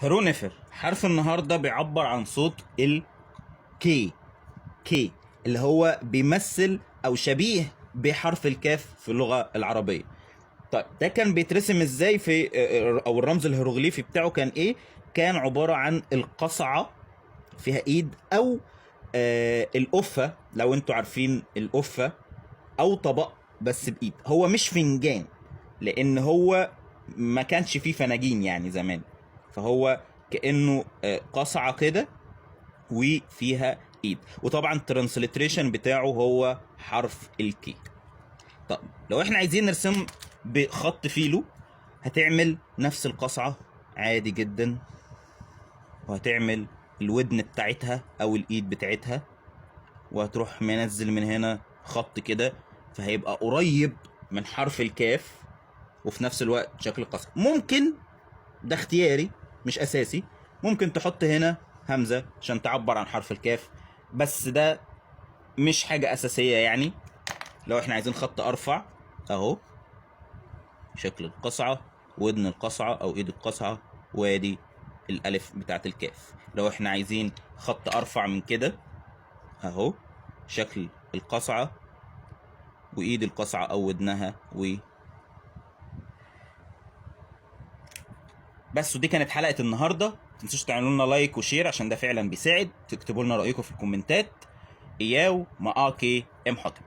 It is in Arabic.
هيرونيفر حرف النهارده بيعبر عن صوت الكي. كي اللي هو بيمثل او شبيه بحرف الكاف في اللغه العربيه. طيب ده كان بيترسم ازاي في او الرمز الهيروغليفي بتاعه كان ايه؟ كان عباره عن القصعه فيها ايد، او القفه، لو انتوا عارفين القفه، او طبق بس بايد. هو مش فنجان لان هو ما كانش فيه فناجين يعني زمان، فهو كانه قصعه كده وفيها ايد. وطبعا الترانسليتريشن بتاعه هو حرف الكي. طب لو احنا عايزين نرسم بخط فيلو، هتعمل نفس القصعه عادي جدا، وهتعمل الودن بتاعتها او الايد بتاعتها، وهتروح منزل من هنا خط كده، فهيبقى قريب من حرف الكاف وفي نفس الوقت شكل القصعة. ممكن ده اختياري مش اساسي، ممكن تحط هنا همزة عشان تعبر عن حرف الكاف، بس ده مش حاجة اساسية يعني. لو احنا عايزين خط ارفع اهو، شكل القصعة، ودن القصعة او ايد القصعة، وادي الالف بتاعت الكاف. لو احنا عايزين خط ارفع من كده اهو، شكل القصعة وايد القصعة او ودنها بس. ودي كانت حلقة النهاردة. متنسوش تعملوا لنا لايك وشير عشان ده فعلا بيساعد. تكتبوا لنا رأيكم في الكومنتات. إياو معاكي إم حاتم.